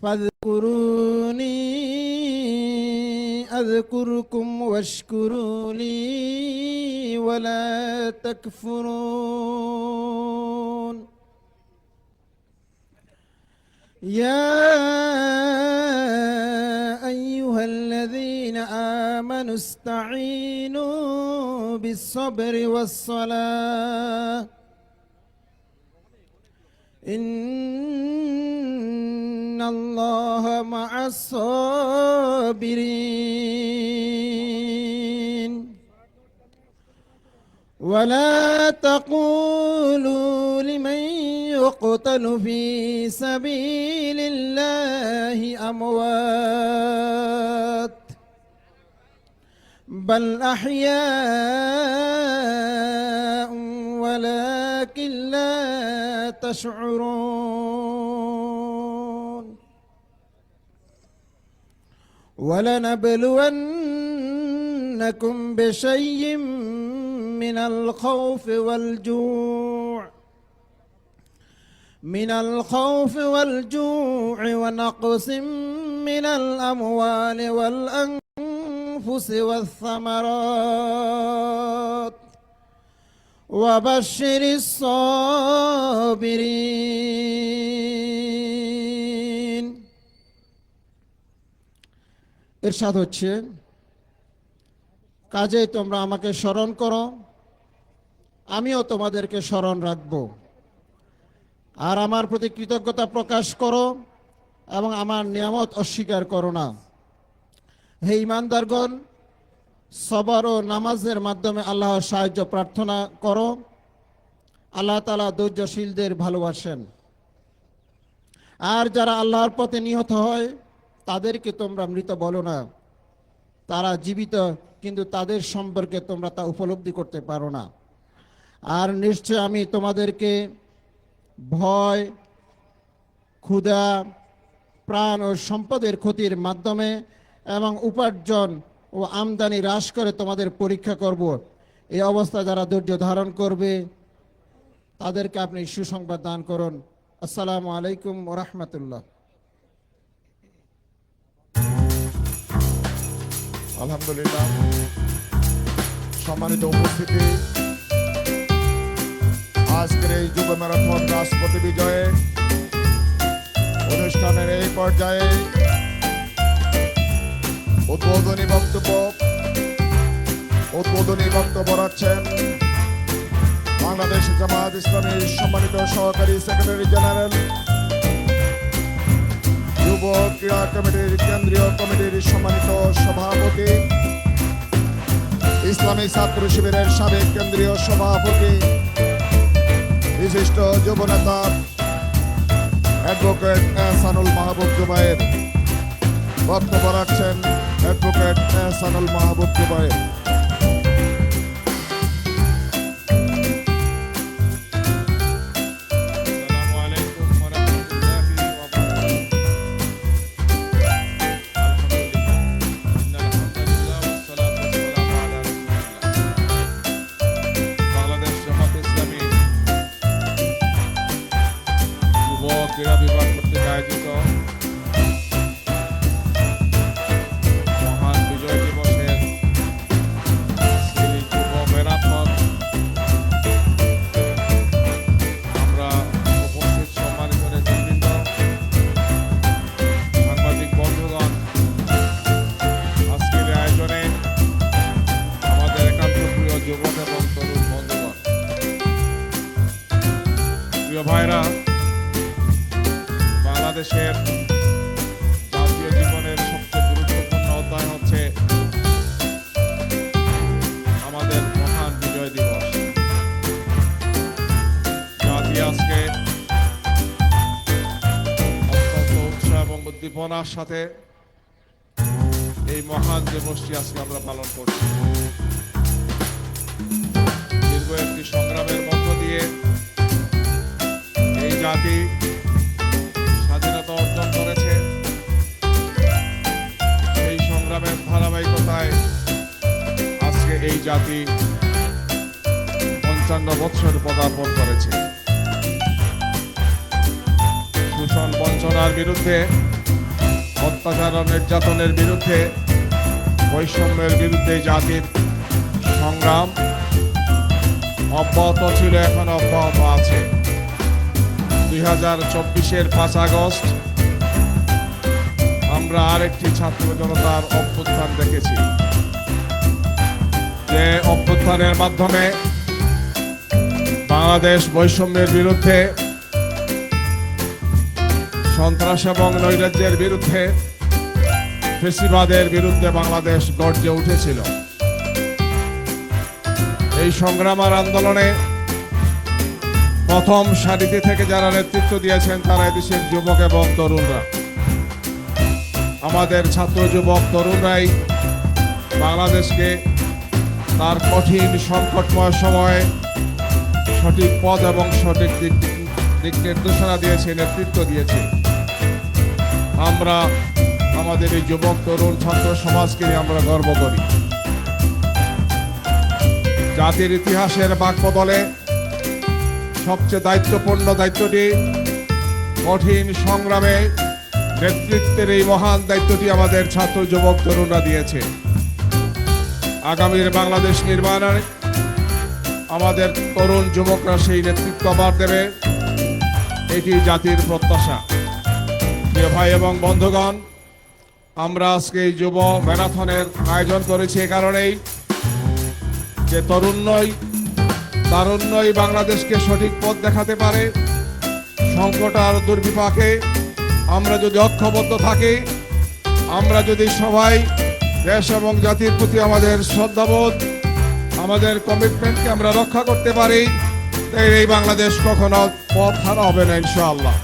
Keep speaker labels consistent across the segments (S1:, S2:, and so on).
S1: فاذكروني أذكركم واشكروا لي ولا تكفرون يا أيها الذين آمنوا استعينوا بالصبر والصلاة إن الله مع الصابرين ولا تقولوا لمن يقتل في سبيل الله أموات بل أحياء ولكن لا تشعرون ولنبلونكم بشيء من الخوف والجوع ونقص من الأموال والأنفس والثمرات وبشر الصابرين ইরশাদ হচ্ছে কাজেই তোমরা আমাকে স্মরণ করো আমিও তোমাদেরকে স্মরণ রাখব আর আমার প্রতি কৃতজ্ঞতা প্রকাশ করো এবং আমার নিয়ামত অস্বীকার করো না হে ঈমানদারগণ সবর ও নামাজের মাধ্যমে আল্লাহর সাহায্য প্রার্থনা করো আল্লাহ তাআলা ধৈর্যশীলদের ভালোবাসেন আর যারা আল্লাহর পথে নিহত হয় তাদেরকে তোমরা মৃত বলো না তারা জীবিত কিন্তু তাদের সম্পর্কে তোমরা তা উপলব্ধি করতে পারো না আর নিশ্চয় আমি তোমাদেরকে ভয় ক্ষুধা প্রাণ ও সম্পদের ক্ষতির মাধ্যমে এবং উপার্জন ও আমদানি হ্রাস করে তোমাদের পরীক্ষা করব এই অবস্থা যারা ধৈর্য ধারণ করবে তাদেরকে আপনি সুসংবাদ দান করুন আসসালামু আলাইকুম ওয়া রাহমাতুল্লাহ
S2: আলহামদুলিল্লাহ সম্মানিত উপস্থিতি আজকের এই যুব ম্যারাথন রাষ্ট্রপতি বিজয়ে অনুষ্ঠানের এই পর্যায়ে উদ্বোধনী বক্তব্য রাখছেন বাংলাদেশ জামায়াত ইসলামীর সম্মানিত সহকারী সেক্রেটারি জেনারেল যুব ক্রীড়া কমিটির কেন্দ্রীয় কমিটির সম্মানিত সভাপতি ইসলামী ছাত্র শিবিরের সাবেক কেন্দ্রীয় সভাপতি বিশিষ্ট যুব নেতা অ্যাডভোকেট এহসানুল মাহবুব জুবায়ের বক্তব্য রাখছেন অ্যাডভোকেট এহসানুল মাহবুব জুবায়ের ক্রীড়া বিভাগ কর্তৃক আয়োজিত মহান বিজয় দিবসের সেই যুব ম্যারাথন আমরা উপস্থিত সম্মানিত নেতৃবৃন্দ সাংবাদিক বন্ধুগণ আজকের আয়োজনে আমাদের একান্ত প্রিয় যুবক এবং তরুণ বন্ধুগণ প্রিয় ভাইরা বাংলাদেশের জাতীয় জীবনের সবচেয়ে গুরুত্বপূর্ণ অধ্যায় হচ্ছে আমাদের মহান বিজয় দিবস জাতি আজকে অত্যন্ত উৎসাহ এবং উদ্দীপনার সাথে এই মহান দিবসটি আজকে আমরা পালন করছি দীর্ঘ একটি সংগ্রামের মধ্য দিয়ে এই জাতি স্বাধীনতা অর্জন করেছে এই সংগ্রামের ধারাবাহিকতায় আজকে এই জাতি ৫৫ বৎসর পদার্পণ করেছে শোষণ বঞ্চনার বিরুদ্ধে অত্যাচার ও নির্যাতনের বিরুদ্ধে, বৈষম্যের বিরুদ্ধে জাতির সংগ্রাম অব্যাহত ছিল, এখন অব্যাহত আছে। 2024-এর 5 আগস্ট আমরা আরেকটি ছাত্র জনতার অভ্যুত্থান দেখেছি, যে অভ্যুত্থানের মাধ্যমে বাংলাদেশ বৈষম্যের বিরুদ্ধে, সন্ত্রাস এবং নৈরাজ্যের বিরুদ্ধে, ফ্যাসিবাদের বিরুদ্ধে বাংলাদেশ গর্জে উঠেছিল। এই সংগ্রাম আর আন্দোলনে প্রথম সারিতে থেকে যারা নেতৃত্ব দিয়েছেন তারা এদেশের যুবক এবং তরুণরা। আমাদের ছাত্র যুবক তরুণরাই বাংলাদেশকে তার কঠিন সংকটময় সময়ে সঠিক পথ এবং সঠিক দিক নির্দেশনা দিয়েছে, নেতৃত্ব দিয়েছে। আমরা আমাদের এই যুবক তরুণ ছাত্র সমাজকে নিয়ে আমরা গর্ব করি। জাতির ইতিহাসের বাঁকবদলে সবচেয়ে দায়িত্বপূর্ণ দায়িত্বটি, কঠিন সংগ্রামে নেতৃত্বের এই মহান দায়িত্বটি আমাদের ছাত্র যুবক তরুণরা দিয়েছে। আগামীর বাংলাদেশ নির্মাণে আমাদের তরুণ যুবকরা সেই নেতৃত্ব আবার দেবে, এটি জাতির প্রত্যাশা। প্রিয় ভাই এবং বন্ধুগণ, আমরা আজকে এই যুব ম্যারাথনের আয়োজন করেছি এ কারণেই যে তারুণ্যই বাংলাদেশকে সঠিক পথ দেখাতে পারে। সংকট আর দুর্বিপাকে আমরা যদি ঐক্যবদ্ধ থাকি, আমরা যদি সবাই দেশ এবং জাতির প্রতি আমাদের শ্রদ্ধাবোধ, আমাদের কমিটমেন্টকে আমরা রক্ষা করতে পারি, এই বাংলাদেশ কখনো পথ হারা হবে না ইনশাআল্লাহ।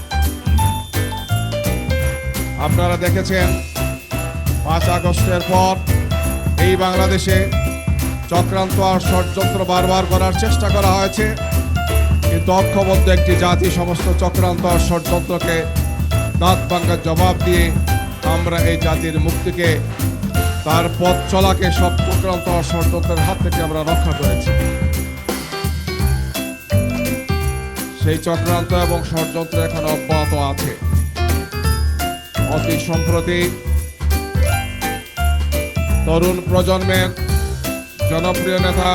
S2: আপনারা দেখেছেন 5 আগস্টের পর এই বাংলাদেশে চক্রান্ত আর ষড়যন্ত্র বারবার করার চেষ্টা করা হয়েছে, কিন্তু ঐক্যবদ্ধ একটি জাতি সমস্ত চক্রান্ত আর ষড়যন্ত্রকে দাঁত ভাঙার জবাব দিয়ে আমরা এই জাতির মুক্তিকে, তার পথ চলাকে সব চক্রান্ত আর ষড়যন্ত্রের হাত থেকে আমরা রক্ষা করেছি। সেই চক্রান্ত এবং ষড়যন্ত্র এখন অব্যাহত আছে। অতি সম্প্রতি তরুণ প্রজন্মের জনপ্রিয় নেতা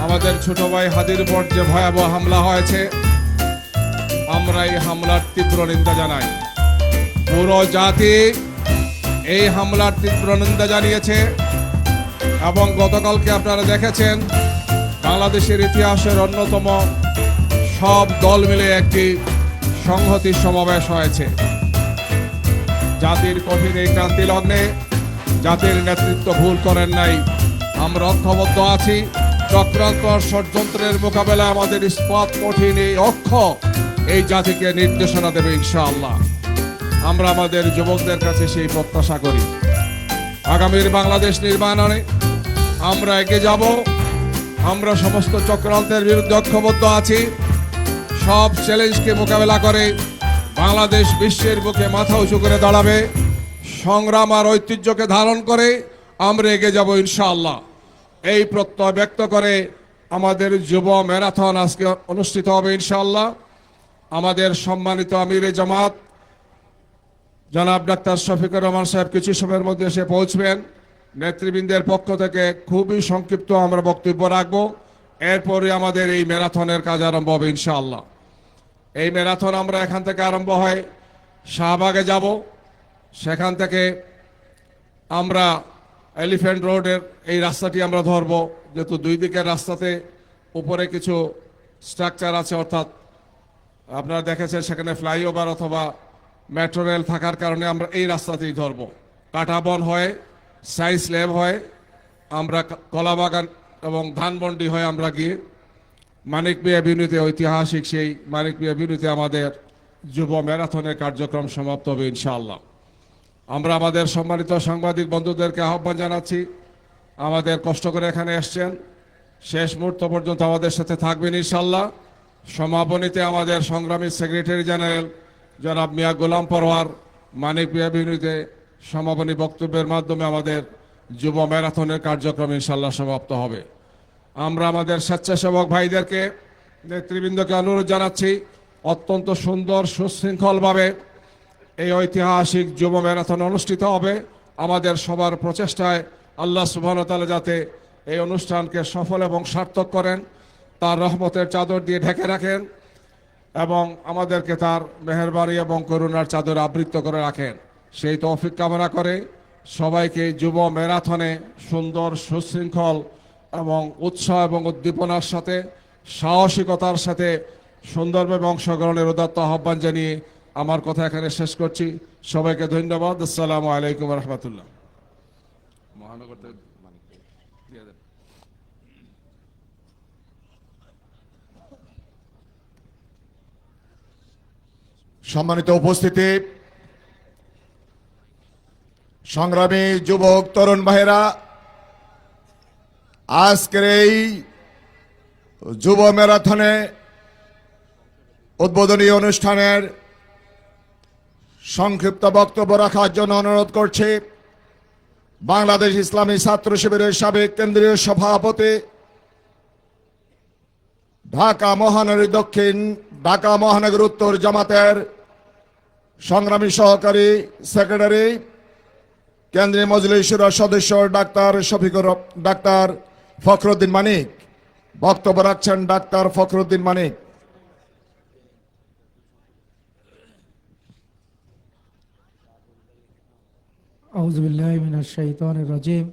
S2: আমাদের ছোট ভাই হাদির উপর যে ভয়াবহ হামলা হয়েছে, আমরা এই হামলার তীব্র নিন্দা জানাই। পুরো জাতি এই হামলার তীব্র নিন্দা জানিয়েছে এবং গতকালকে আপনারা দেখেছেন বাংলাদেশের ইতিহাসের অন্যতম সব দল মিলে একটি সংহতি সমাবেশ হয়েছে। জাতির কঠিন এই ক্রান্তি লগ্নে জাতির নেতৃত্ব ভুল করেন নাই। আমরা ঐক্যবদ্ধ আছি। চক্রান্ত ষড়যন্ত্রের মোকাবেলায় আমাদের ইস্পাত কঠিন এই অক্ষ এই জাতিকে নির্দেশনা দেবে ইনশাআল্লাহ। আমরা আমাদের যুবকদের কাছে সেই প্রত্যাশা করি। আগামীর বাংলাদেশ নির্মাণে আমরা এগিয়ে যাব। আমরা সমস্ত চক্রান্তের বিরুদ্ধে ঐক্যবদ্ধ আছি। সব চ্যালেঞ্জকে মোকাবেলা করে বাংলাদেশ বিশ্বের বুকে মাথা উঁচু করে দাঁড়াবে। সংগ্রাম আর ঐতিহ্যকে ধারণ করে আমরা এগিয়ে যাব ইনশাআল্লাহ। এই প্রত্যয় ব্যক্ত করে আমাদের যুব ম্যারাথন আজকে অনুষ্ঠিত হবে ইনশাআল্লাহ। আমাদের সম্মানিত আমিরে জামাত জনাব ডাক্তার শফিকুর রহমান সাহেব কিছু সময়ের মধ্যে এসে পৌঁছবেন। নেতৃবৃন্দের পক্ষ থেকে খুবই সংক্ষিপ্ত আমরা বক্তব্য রাখবো। এরপরে আমাদের এই ম্যারাথনের কাজ আরম্ভ হবে ইনশাআল্লাহ। এই ম্যারাথন আমরা এখান থেকে আরম্ভ হয় শাহবাগে যাব, সেখান থেকে আমরা এলিফ্যান্ট রোডের এই রাস্তাটি আমরা ধরব, যেহেতু দুই দিকের রাস্তাতে উপরে কিছু স্ট্রাকচার আছে, অর্থাৎ আপনারা দেখেছেন সেখানে ফ্লাইওভার অথবা মেট্রো রেল থাকার কারণে আমরা এই রাস্তাতেই ধরব। কাঁটাবন হয়ে সাইন্স ল্যাব হয়ে আমরা কলাবাগান এবং ধানমন্ডি হয়ে আমরা গিয়ে মানিক মিয়া এভিনিউতে, ঐতিহাসিক সেই মানিক মিয়া এভিনিউতে আমাদের যুব ম্যারাথনের কার্যক্রম সমাপ্ত হবে ইনশাআল্লাহ। আমরা আমাদের সম্মানিত সাংবাদিক বন্ধুদেরকে আহ্বান জানাচ্ছি, আমাদের কষ্ট করে এখানে এসছেন, শেষ মুহূর্ত পর্যন্ত আমাদের সাথে থাকবেন ইনশাআল্লাহ। সমাপনীতে আমাদের সংগ্রামী সেক্রেটারি জেনারেল জনাব মিয়া গোলাম পরওয়ার মানিক মিয়া এভিনিউতে সমাপনী বক্তব্যের মাধ্যমে আমাদের যুব ম্যারাথনের কার্যক্রম ইনশাআল্লাহ সমাপ্ত হবে। আমরা আমাদের স্বেচ্ছাসেবক ভাইদেরকে, নেতৃবৃন্দকে অনুরোধ জানাচ্ছি অত্যন্ত সুন্দর সুশৃঙ্খলভাবে এই ঐতিহাসিক যুব ম্যারাথন অনুষ্ঠিত হবে। আমাদের সবার প্রচেষ্টায় আল্লাহ সুবহানাহু ওয়া তাআলা যাতে এই অনুষ্ঠানকে সফল এবং সার্থক করেন, তার রহমতের চাদর দিয়ে ঢেকে রাখেন এবং আমাদেরকে তার মেহেরবানি এবং করুণার চাদর আবৃত করে রাখেন, সেই তৌফিক কামনা করে সবাইকে যুব ম্যারাথনে সুন্দর, সুশৃঙ্খল এবং উৎসাহ এবং উদ্দীপনার সাথে, সাহসিকতার সাথে সুন্দরভাবে অংশগ্রহণের উদাত্ত আহ্বান জানিয়ে আমার কথা এখানে শেষ করছি। সবাইকে ধন্যবাদ। আসসালামু আলাইকুম রহমতুল্লাহ।
S3: সম্মানিত উপস্থিতি, সংগ্রামী যুবক তরুণ ভাইরা, আজকের এই যুব ম্যারাথনে উদ্বোধনী অনুষ্ঠানের সংক্ষিপ্ত বক্তব্য রাখার জন্য অনুরোধ করছি বাংলাদেশ ইসলামী ছাত্র শিবিরের সাবেক কেন্দ্রীয় সভাপতি, ঢাকা মহানগরী দক্ষিণ, ঢাকা মহানগর উত্তর জামাতের সংগ্রামী সহকারী সেক্রেটারি, কেন্দ্রীয় মজলিস শুরার সদস্য ডাক্তার ফখরুদ্দিন মানিক। বক্তব্য রাখছেন ডাক্তার ফখরুদ্দিন মানিক।
S4: আউযু বিল্লাহি মিনাশ শাইতানির রাজিম।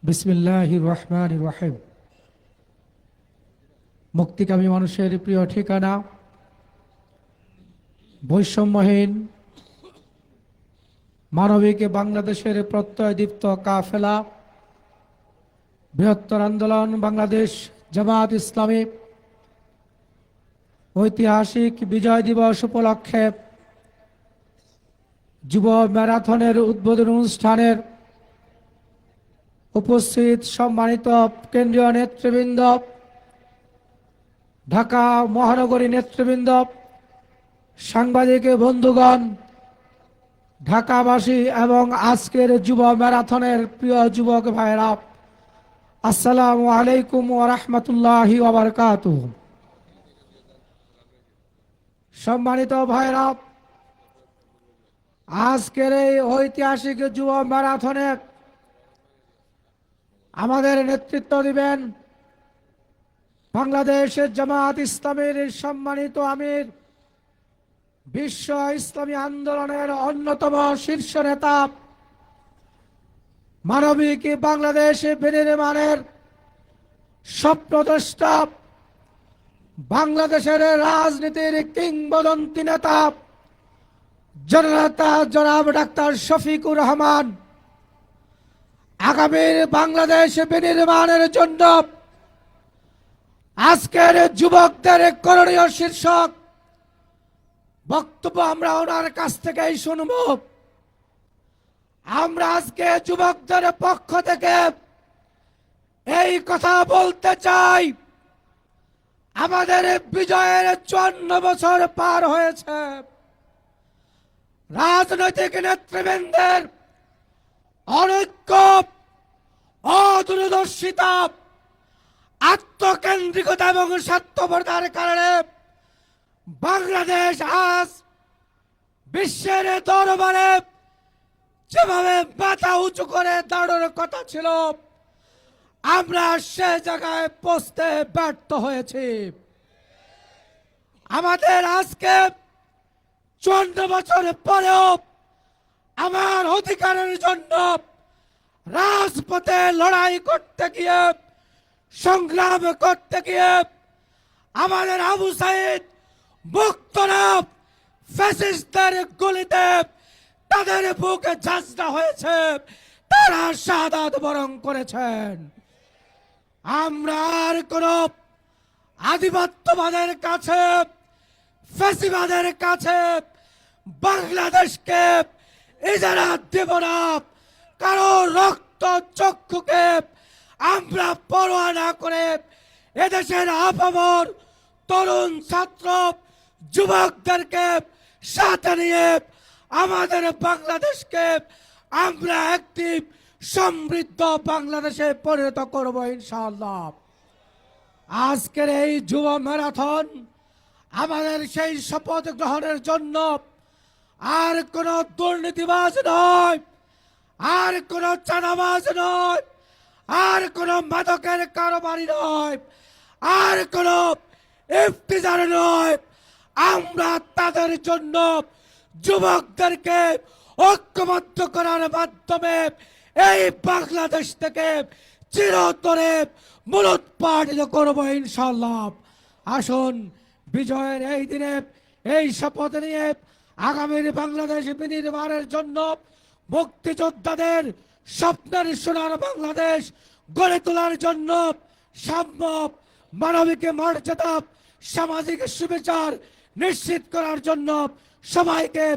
S4: বিসমিল্লাহির রহমানির রহিম। মুক্তিকামী মানুষের প্রিয় ঠিকানা, বৈষম্যহীন মানবিক বাংলাদেশের প্রত্যয়দীপ্ত কাফেলা, বৃহত্তর আন্দোলন বাংলাদেশ জামাত ইসলামী ঐতিহাসিক বিজয় দিবস উপলক্ষে যুব ম্যারাথনের উদ্বোধন অনুষ্ঠানের উপস্থিত সম্মানিত কেন্দ্রীয় নেতৃবৃন্দ, ঢাকা মহানগরী নেতৃবৃন্দ, সাংবাদিক বন্ধুগণ, ঢাকাবাসী এবং আজকের যুব ম্যারাথনের প্রিয় যুবক ভাইরা, আসসালামু আলাইকুম ওয়া রাহমাতুল্লাহি ওয়া বারাকাতুহু। সম্মানিত ভাইরা, আজকের এই ঐতিহাসিক যুব ম্যারাথনে আমাদের নেতৃত্ব দিবেন বাংলাদেশ জামাত ইসলামীর সম্মানিত আমির, বিশ্ব ইসলামী আন্দোলনের অন্যতম শীর্ষ নেতা, মানবিক বাংলাদেশ বিনির্মাণের স্বপ্নদ্রষ্টা, বাংলাদেশের রাজনীতির কিংবদন্তি নেতা জননেতা জনাব ডাক্তার শফিকুর রহমান। আগামীর বাংলাদেশ বিনির্মাণের জন্য আজকের যুবকদের করণীয় শীর্ষক বক্তব্য আমরা ওনার কাছ থেকেই শুনব। আমরা আজকে যুবকদের পক্ষ থেকে এই কথা বলতে চাই, আমাদের বিজয়ের 54 বছর পার হয়েছে। রাজনৈতিক নেতৃবৃন্দের অনৈক্য, অদূরদর্শিতা, আত্মকেন্দ্রিকতা এবং স্বার্থপরতার কারণে বাংলাদেশ আজ বিশ্বের দরবারে যেভাবে মাথা উঁচু করে দাঁড়ানোর কথা ছিল, আমরা সে জায়গায় পৌঁছতে ব্যর্থ হয়েছি। আমাদের আজকে 54 বছর পরেও আমার অধিকারের জন্য রাজপথে লড়াই করতে গিয়ে, সংগ্রাম করতে গিয়ে আমাদের আবু সাইদ মুক্তরা ফ্যাসিস্টদের গুলিতে তাদের বুকে ঝাঁঝরা হয়েছে, তারা শাহাদাত বরণ করেছেন। আমরা আর কোন আধিপত্যবাদের কাছে, ফ্যাসিবাদের কাছে বাংলাদেশকে ইজারা দেব না। কারো রক্ত চক্ষুকে আমরা পরোয়া না করে এদেশের আপামর তরুণ ছাত্র যুবকদেরকে সাথে নিয়ে আমাদের বাংলাদেশকে আমরা একটি সমৃদ্ধ বাংলাদেশে পরিণত করব ইনশাআল্লাহ। আজকের এই যুব ম্যারাথন আমাদের সেই শপথ গ্রহণের জন্য, আর কোন দুর্নীতিবাজ নয়, আর কোন চাঁদাবাজ নয়, আর কোন মাদকের কারবারি নয়, আর কোন ইফতিজার নয়। আমরা তাদের জন্য যুবকদেরকে ঐক্যবদ্ধ করার মাধ্যমে এই বাংলাদেশ থেকে চিরতরে মূলোৎপাটিত করবো ইনশাআল্লাহ। আসুন বিজয়ের এই দিনে এই শপথ নিয়ে আগামীর বাংলাদেশ বিনির্মাণের জন্য মুক্তিযোদ্ধাদের স্বপ্নের সোনার বাংলাদেশ গড়ে তোলার জন্য সাম্য, মানবিক মর্যাদা, সামাজিক সুবিচার নিশ্চিত করার জন্য সবাইকে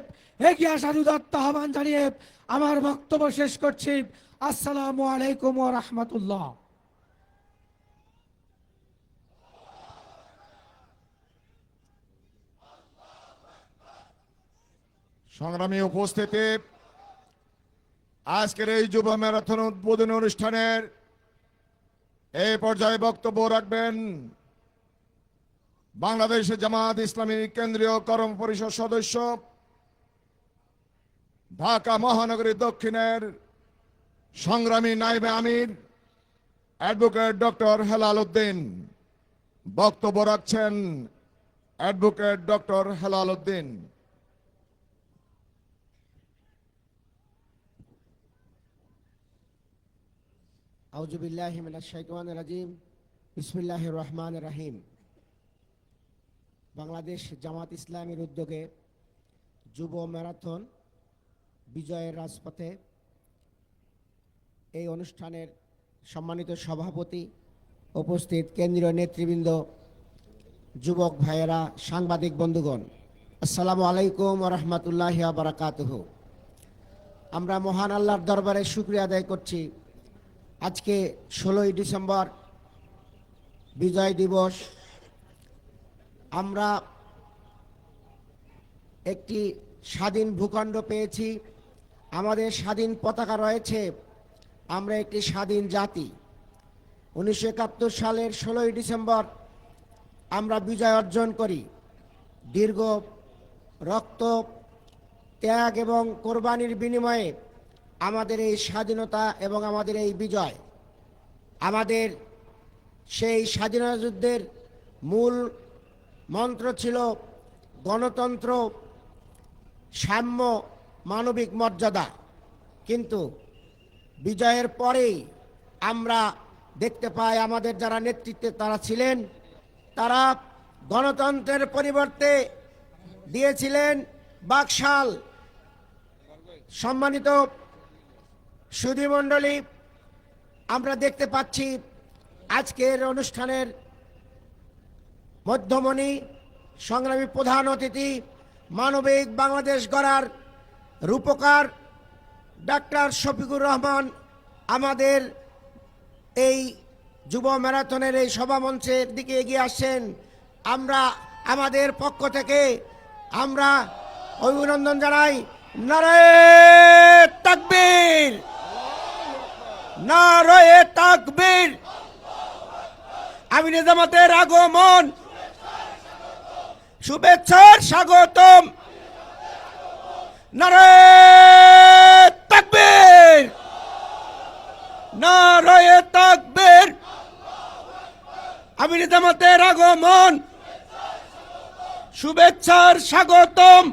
S4: এগিয়ে আসার উদাত্ত আহ্বান জানিয়ে আমার বক্তব্য শেষ করছি। আসসালামু আলাইকুম ওয়া রাহমাতুল্লাহ।
S3: সংগ্রামী উপস্থিতি, আজকের এই যুব ম্যারাথন উদ্বোধনী অনুষ্ঠানের এই পর্যায়ে বক্তব্য রাখবেন বাংলাদেশ জামাত ইসলামী কেন্দ্রীয় কর্ম পরিষদ সদস্য, ঢাকা মহানগরী দক্ষিণের সংগ্রামী নায়েবে আমির অ্যাডভোকেট ডক্টর হেলাল উদ্দিন। বক্তব্য রাখছেন অ্যাডভোকেট ডক্টর হেলাল উদ্দিন।
S1: আউযু বিল্লাহি মিনাশ শাইতানির রাজিম। বিসমিল্লাহির রহমানির রহিম। বাংলাদেশ জামাত ইসলামীর উদ্যোগে যুব ম্যারাথন বিজয়ের রাজপথে এই অনুষ্ঠানের সম্মানিত সভাপতি, উপস্থিত কেন্দ্রীয় নেতৃবৃন্দ, যুবক ভাইয়েরা, সাংবাদিক বন্ধুগণ, আসসালামু আলাইকুম ওয়া রাহমাতুল্লাহি ওয়া বারাকাতুহু। আমরা মহান আল্লাহর দরবারে শুকরিয়া আদায় করছি। আজকে 16ই ডিসেম্বর বিজয় দিবস। আমরা একটি স্বাধীন ভূখণ্ড পেয়েছি, আমাদের স্বাধীন পতাকা রয়েছে, আমরা একটি স্বাধীন জাতি। 1971 সালের 16ই ডিসেম্বর আমরা বিজয় অর্জন করি। দীর্ঘ রক্ত, ত্যাগ এবং কোরবানির বিনিময়ে আমাদের এই স্বাধীনতা এবং আমাদের এই বিজয়। আমাদের সেই স্বাধীনতা যুদ্ধের মূল মন্ত্র ছিল গণতন্ত্র, সাম্য, মানবিক মর্যাদা। কিন্তু বিজয়ের পরেই আমরা দেখতে পাই আমাদের যারা নেতৃত্বে তারা ছিলেন, তারা গণতন্ত্রের পরিবর্তে দিয়েছিলেন বাকশাল। সম্মানিত সুধীমণ্ডলী, আমরা দেখতে পাচ্ছি আজকের অনুষ্ঠানের মধ্যমণি, সংগ্রামী প্রধান অতিথি, মানবিক বাংলাদেশ গড়ার রূপকার ডাক্তার শফিকুর রহমান আমাদের এই যুব ম্যারাথনের এই সভামঞ্চের দিকে এগিয়ে আসছেন। আমরা আমাদের পক্ষ থেকে আমরা অভিনন্দন জানাই। নারায়ে তাকবীর, নারায়ে তাকবীর। আমিরে জামাতের আগমন, শুভেচ্ছার স্বাগতম। নারায়ে তাকবীর, নারায়ে তাকবীর। আমিরে জামাতের আগমন, শুভেচ্ছার স্বাগতম।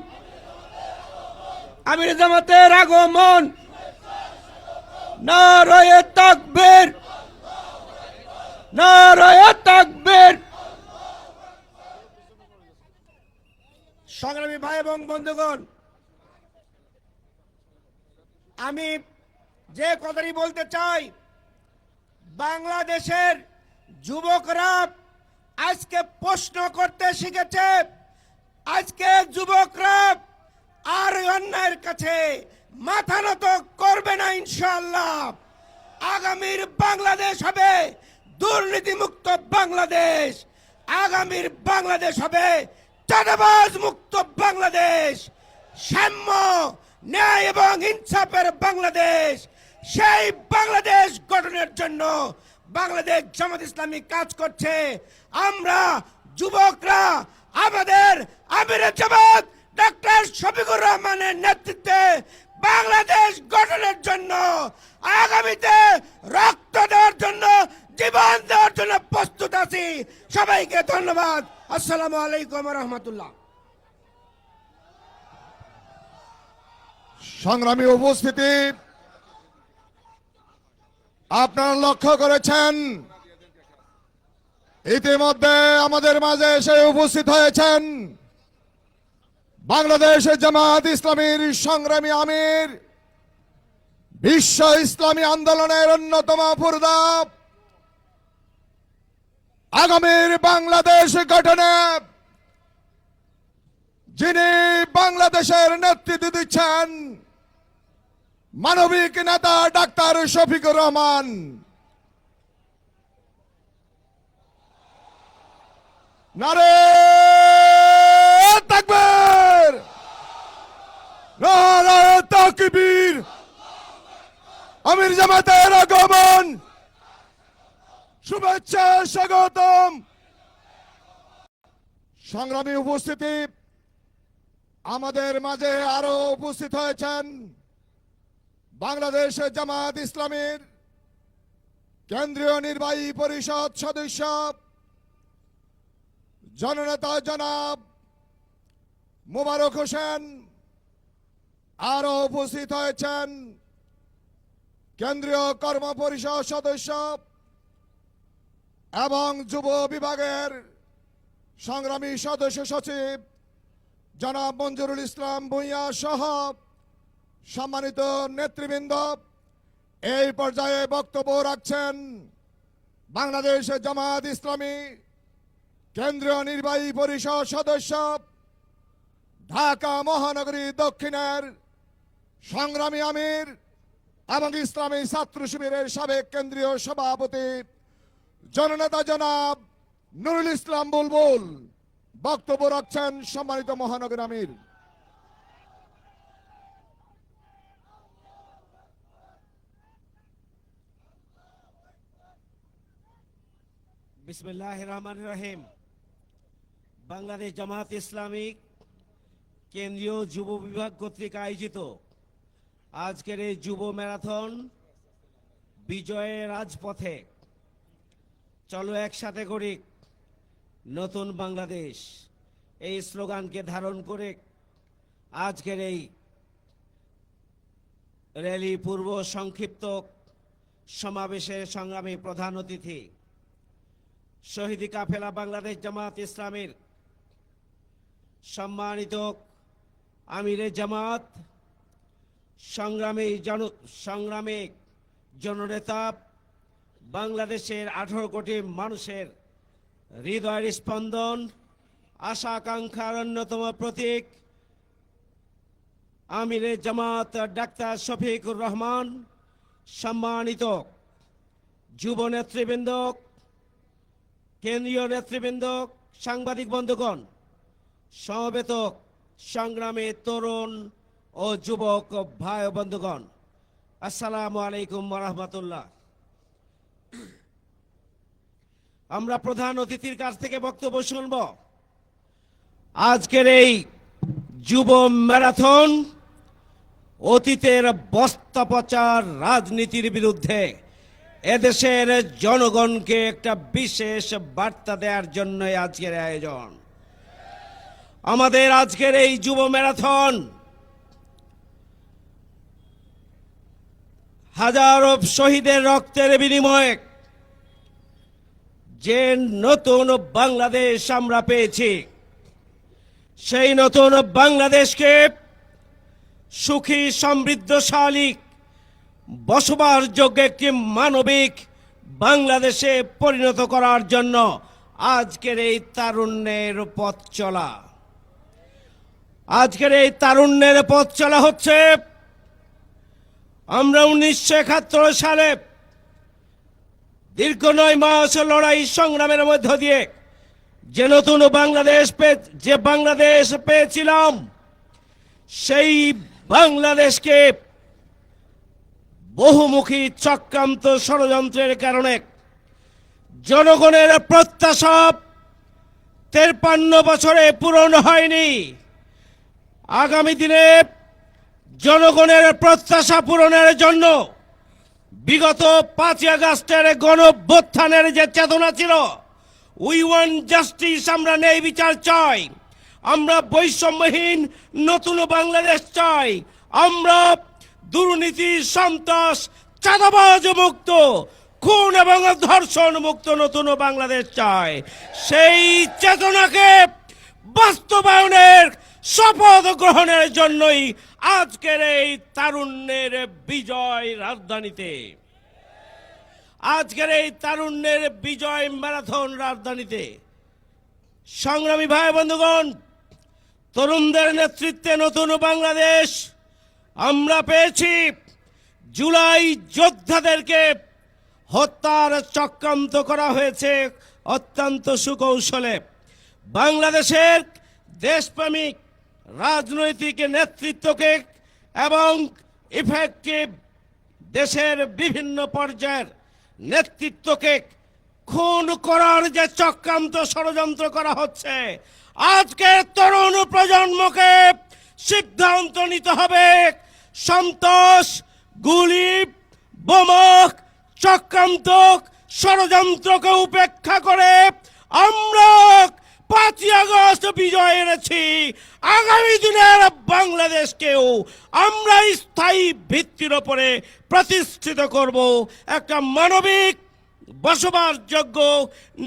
S1: আমিরে জামাতের আগমন, নারায়ে তাকবীর, নারায়ে তাকবীর। সংগ্রামী ভাই এবং বন্ধুগণ, আমি যে কথাটি বলতে চাই, বাংলাদেশের যুবকরা আজকে প্রশ্ন করতে শিখেছে। আজকে যুবকরা আর অন্যায়ের কাছে মাথা নত করবে না ইনশাআল্লাহ। আগামীর বাংলাদেশ হবে দুর্নীতিমুক্ত বাংলাদেশ। আগামীর বাংলাদেশ হবে চাঁদাবাজ মুক্ত বাংলাদেশ। সাম্য, ন্যায় এবং ইনসাফের বাংলাদেশ। সেই বাংলাদেশ গঠনের জন্য বাংলাদেশ জামাত ইসলামী কাজ করছে। আমরা যুবকরা আমাদের আমিরে জামাত
S5: ডক্টর শফিকুর রহমানের নেতৃত্বে বাংলাদেশ গঠনের জন্য আগামীতে রক্ত দেওয়ার জন্য জীবন দেওয়ার জন্য প্রস্তুত আছি। সবাইকে ধন্যবাদ। আসসালামু আলাইকুম রহমতুল্লাহ।
S3: সংগ্রামী উপস্থিতি, আপনারা লক্ষ্য করেছেন ইতিমধ্যে আমাদের মাঝে এসে উপস্থিত হয়েছেন বাংলাদেশ জামাত ইসলামীর সংগ্রামী আমির, বিশ্ব ইসলামী আন্দোলনের অন্যতম পুরোধা, আগামীর বাংলাদেশ গঠনে যিনি বাংলাদেশের নেতৃত্ব দিচ্ছেন মানবিক নেতা ডাক্তার শফিকুর রহমান। নারে তাকবীর, নারে তাকবীর। আমির জামাতের আগমন, শুভেচ্ছা, স্বাগতম। সংগ্রামী উপস্থিতি, আমাদের মাঝে আরো উপস্থিত হয়েছেন বাংলাদেশ জামাত ইসলামীর কেন্দ্রীয় নির্বাহী পরিষদ সদস্য জননেতা জনাব মোবারক হোসেন। আরো উপস্থিত হয়েছেন কেন্দ্রীয় কর্ম পরিষদ সদস্য এবং যুব বিভাগের সংগ্রামী সদস্য সচিব জনাব মঞ্জুরুল ইসলাম ভূঁইয়া সহ সম্মানিত নেতৃবৃন্দ। এই পর্যায়ে বক্তব্য রাখছেন বাংলাদেশ জামাত ইসলামী কেন্দ্রীয় নির্বাহী পরিষদ সদস্য, ঢাকা মহানগরী দক্ষিণের সংগ্রামী আমির এবং ইসলামী ছাত্র শিবিরের সাবেক কেন্দ্রীয় সভাপতি জননেতা জনাব নুরুল ইসলাম বুলবুল। বক্তব্য রাখছেন সম্মানিত মহানগর আমির।
S5: বিসমিল্লাহির রহমানির রহিম। বাংলাদেশ জামাত ইসলামী কেন্দ্রীয় যুব বিভাগ কর্তৃক আয়োজিত আজকের এই যুব ম্যারাথন বিজয়ের রাজপথে চলো একসাথে করি নতুন বাংলাদেশ, এই স্লোগানকে ধারণ করে আজকের এই র্যালি পূর্ব সংক্ষিপ্ত সমাবেশের সংগ্রামী প্রধান অতিথি শহীদি কাফেলা বাংলাদেশ জামাত ইসলামীর সম্মানিত আমিরে জামাত, সংগ্রামী জননেতা, বাংলাদেশের 18 কোটি মানুষের হৃদয়ের স্পন্দন, আশা আকাঙ্ক্ষার অন্যতম প্রতীক আমিরে জামাত ডাক্তার শফিকুর রহমান, সম্মানিত যুব নেতৃবৃন্দ, কেন্দ্রীয় নেতৃবৃন্দ, সাংবাদিক বন্ধুগণ, সমবেত সংগ্রামী তরুণ ও যুবক ভাই ও বন্ধুগণ, আসসালামু আলাইকুম ওয়া রাহমাতুল্লাহ। আমরা প্রধান অতিথির কাছ থেকে বক্তব্য শুনব। আজকের এই যুব ম্যারাথন অতীতের বস্তাপচার রাজনীতির বিরুদ্ধে এদেশের জনগণকে একটা বিশেষ বার্তা দেওয়ার জন্য আজকের আয়োজন। আমাদের আজকের এই যুব ম্যারাথন হাজারো শহীদের রক্তের বিনিময়ে যে নতুন বাংলাদেশ আমরা পেয়েছি, সেই নতুন বাংলাদেশকে সুখী, সমৃদ্ধশালী, বসবাসযোগ্য একটি মানবিক বাংলাদেশে পরিণত করার জন্য আজকের এই তারুণ্যের পথ চলা। আজকের এই তারুণ্যের পথ চলা হচ্ছে আমরা 1971 সালে দীর্ঘ 9 মাস লড়াই সংগ্রামের মধ্য দিয়ে যে নতুন বাংলাদেশ পেয়েছিলাম, সেই বাংলাদেশকে বহুমুখী চক্রান্ত ষড়যন্ত্রের কারণে জনগণের প্রত্যাশা 53 বছরে পূরণ হয়নি। আগামী দিনে জনগণের প্রত্যাশা পূরণের জন্য বিগত 5ই আগস্টের গণঅভ্যুত্থানের যে চেতনা ছিল, উই ওয়ান্ট জাস্টিস, আমরা ন্যায় বিচার চাই, আমরা বৈষম্যহীন নতুন বাংলাদেশ চাই, আমরা দুর্নীতি, সন্ত্রাস, চাঁদাবাজ মুক্ত, খুন এবং ধর্ষণ মুক্ত নতুন বাংলাদেশ চাই। সেই চেতনাকে বাস্তবায়নের শপথ গ্রহণের জন্যই আজকের এই তারুণ্যের বিজয় রাজধানীতে, আজকের এই তারুণ্যের বিজয় ম্যারাথন রাজধানীতে। সংগ্রামী ভাই বন্ধুগণ, তরুণদের নেতৃত্বে নতুন বাংলাদেশ আমরা পেয়েছি। জুলাই যোদ্ধাদেরকে হত্যার চক্রান্ত করা হয়েছে অত্যন্ত সুকৌশলে। বাংলাদেশের দেশপ্রেমিক রাজনৈতিক নেতৃত্বকে এবং ইফেক্টিভ দেশের বিভিন্ন পর্যায়ের নেতৃত্বকে খুন করার যে চক্রান্ত ষড়যন্ত্র করা হচ্ছে, আজকে তরুণ প্রজন্মকে সিদ্ধান্ত নিতে হবে। সন্ত্রাস, গুলি, বোমা, চক্রান্ত, ষড়যন্ত্রকে উপেক্ষা করে আমরা 5ই আগস্ট বিজয় এনেছি। আগামী দিনের বাংলাদেশকেও আমরা স্থায়ী ভিত্তির উপরে প্রতিষ্ঠিত করব। একটা মানবিক, বসবাসযোগ্য,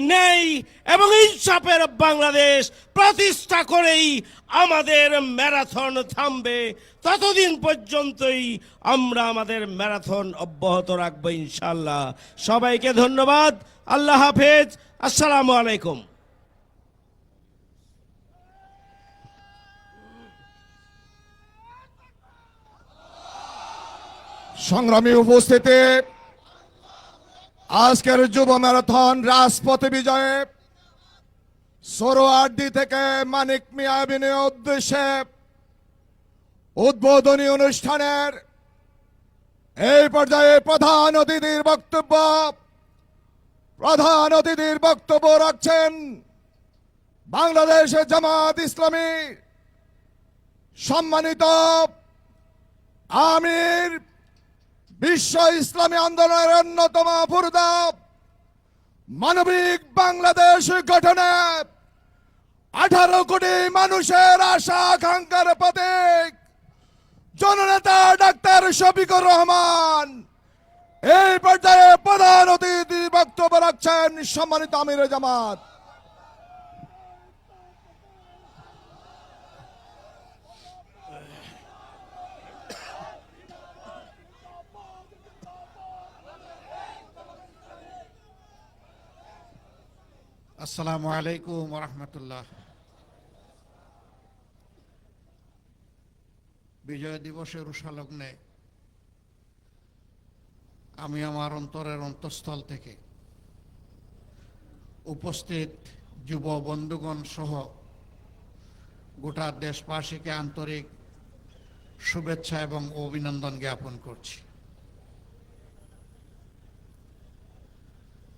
S5: ন্যায় এবং ইনসাফের বাংলাদেশ প্রতিষ্ঠা করেই আমাদের ম্যারাথন থামবে। ততদিন পর্যন্তই আমরা আমাদের ম্যারাথন অব্যাহত রাখবো ইনশাল্লাহ। সবাইকে ধন্যবাদ। আল্লাহ হাফেজ। আসসালামু আলাইকুম।
S3: সংগ্রামী উপস্থিতি, আজকের যুব ম্যারাথন রাজপথে বিজয়ে সোহরাওয়ার্দী থেকে মানিক মিয়া এভিনিউ উদ্দেশ্যে উদ্বোধনী অনুষ্ঠানের এই পর্যায়ে প্রধান অতিথির বক্তব্য রাখছেন বাংলাদেশ জামাত ইসলামী সম্মানিত আমির, বিশ্ব ইসলামী আন্দোলনের অন্যতম পুরোধা, মানবিক বাংলাদেশ গঠনে 18 কোটি মানুষের আশা আকাঙ্ক্ষার প্রতীক জননেতা ডাক্তার শফিকুর রহমান। এই পর্যায়ে প্রধান অতিথি বক্তব্য রাখছেন সম্মানিত আমির জামাত।
S1: আসসালামু আলাইকুম ওয়া রাহমাতুল্লাহ। বিজয় দিবসের উষালগ্নে আমি আমার অন্তরের অন্তঃস্থল থেকে উপস্থিত যুব বন্ধুগণ সহ গোটা দেশবাসীকে আন্তরিক শুভেচ্ছা এবং অভিনন্দন জ্ঞাপন করছি।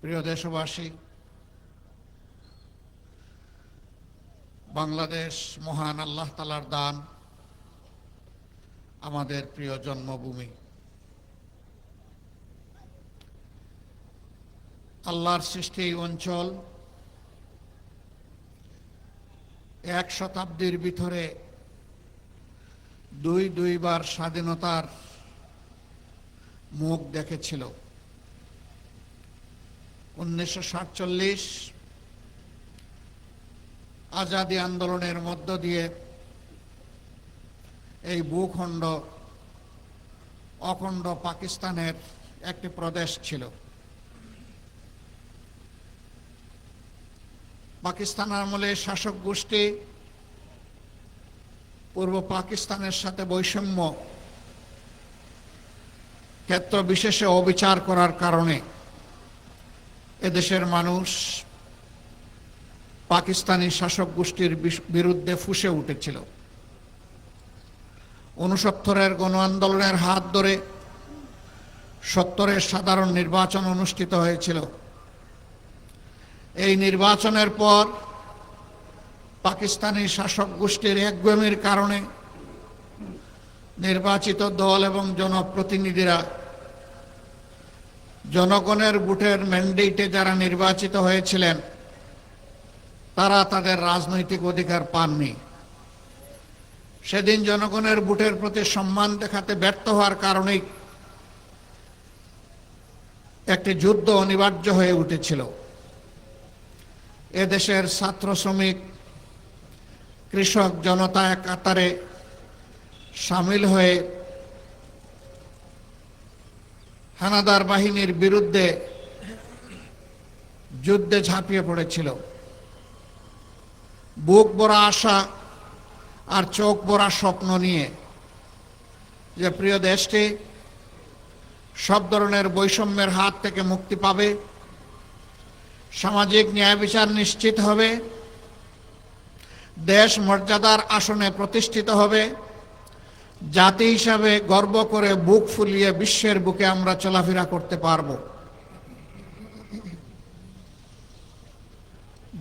S1: প্রিয় দেশবাসী, বাংলাদেশ মহান আল্লাহ তাআলার দান, আমাদের প্রিয় জন্মভূমি। আল্লাহর সৃষ্টি এই অঞ্চল 1 শতাব্দীর ভিতরে দুইবার স্বাধীনতার মুখ দেখেছিল। 1947 আজাদী আন্দোলনের মধ্য দিয়ে এই ভূখণ্ড অখণ্ড পাকিস্তানের একটি প্রদেশ ছিল। পাকিস্তান আমলে শাসক গোষ্ঠী পূর্ব পাকিস্তানের সাথে বৈষম্য ক্ষেত্র বিশেষে অবিচার করার কারণে এদেশের মানুষ পাকিস্তানি শাসক গোষ্ঠীর বিরুদ্ধে ফুঁসে উঠেছিল। 69-এর গণ আন্দোলনের হাত ধরে 70-এর সাধারণ নির্বাচন অনুষ্ঠিত হয়েছিল। এই নির্বাচনের পর পাকিস্তানি শাসক গোষ্ঠীর একগুঁয়েমির কারণে নির্বাচিত দল এবং জনপ্রতিনিধিরা জনগণের ভোটের ম্যান্ডেটে যারা নির্বাচিত হয়েছিলেন তারা তাদের রাজনৈতিক অধিকার পাননি। সেদিন জনগণের ভোটের প্রতি সম্মান দেখাতে ব্যর্থ হওয়ার কারণেই একটি যুদ্ধ অনিবার্য হয়ে উঠেছিল। এদেশের ছাত্র, শ্রমিক, কৃষক জনতা এক কাতারে সামিল হয়ে হানাদার বাহিনীর বিরুদ্ধে যুদ্ধে ঝাঁপিয়ে পড়েছিল। বুক ভরা আশা আর চোখ ভরা স্বপ্ন নিয়ে যে প্রিয় দেশটি সব ধরনের বৈষম্যের হাত থেকে মুক্তি পাবে, সামাজিক ন্যায় বিচার নিশ্চিত হবে, দেশ মর্যাদার আসনে প্রতিষ্ঠিত হবে, জাতি হিসাবে গর্ব করে বুক ফুলিয়ে বিশ্বের বুকে আমরা চলাফেরা করতে পারব।